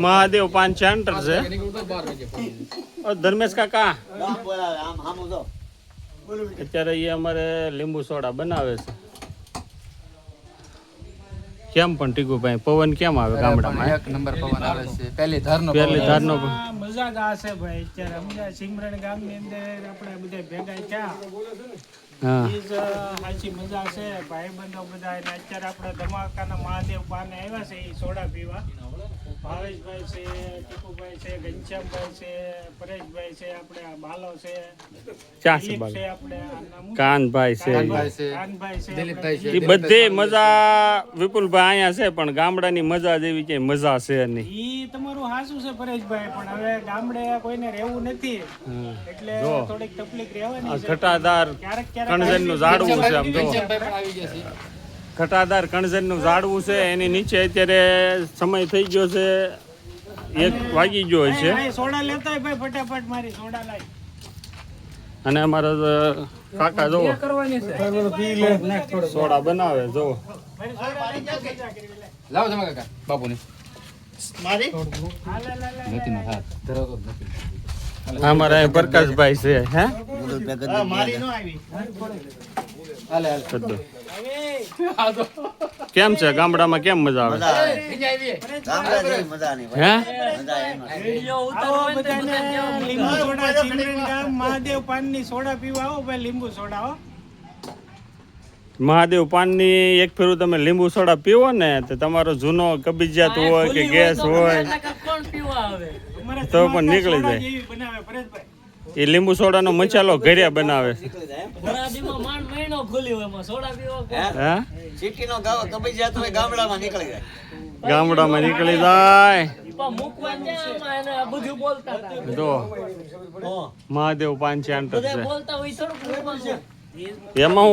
Mahadev 5 centre છે ધર્મેશ કાકા અત્યારે એ અમારે લીંબુ સોડા બનાવે છે કેમ પણ ટીકુભાઈ પવન કેમ આવે ગામડામાં એક નંબર પવન આવે છે પહેલી ધારનો મજા જ આશે ભાઈ અત્યારે અમને સિમરણ ગામની અંદર આપણે બધા ભેગા થયા હા સાચી મજા છે ભાઈબંધો બધા અત્યારે આપણે ધમાકાના મહાદેવ પાને આવ્યા છે એ સોડા પીવા ભાવેશભાઈ છે ટીકુભાઈ છે ઘનશ્યામભાઈ છે પરેશભાઈ છે આપણે બાલો છે આપણે કાનભાઈ છે કાનભાઈ છે દિલીપભાઈ છે એ બધી મજા વિપુલભાઈ અહીંયા છે પણ ગામડાની મજા જેવી કે મજા છે નહીં ઈ તમારું હાસું છે પરેશભાઈ પણ હવે ગામડે કોઈને રહેવું નથી એટલે થોડીક તકલીફ રહેવાની છે ઘટાદાર કણજનનું ઝાડવું છે આમ જો આવી ગયા છે ઘટાદાર કણજનનું ઝાડવું છે એની નીચે અત્યારે સમય થઈ ગયો છે 1 વાગી ગયો છે સોડા લેતા ભાઈ ફટાફટ મારી સોડા લાવી અને અમારા કાકા જો સોડા બનાવે જો લાવો તમે કાકા બાપુને મારી નથી ના હાથ ધરાવતો જ નથી અમારા પ્રકાશભાઈ છે હે મારી નો આવી હાલે હાલે સદ્દો. કેમ છે ગામડામાં કેમ મજા આવે હે આવો બધાને લીંબુ સોડા સિમરણ ગામ મહાદેવ પાનની સોડા પીવા આવો ભાઈ લીંબુ સોડા હો મહાદેવ પાનની એક ફેરું તમે લીંબુ સોડા પીવો ને તો તમારો જૂનો કબજિયાત હોય કે ગેસ હોય તો પણ નીકળી જાય જેવી બનાવે પરેશભાઈ એ લીંબુ સોડાનો મસાલો ઘરે બનાવે છે હે સિટીનો કબજિયાત હોય ગામડામાં નીકળી જાય ગામડામાં નીકળી જાય જો મહાદેવ 5 સેન્ટર છે એમાં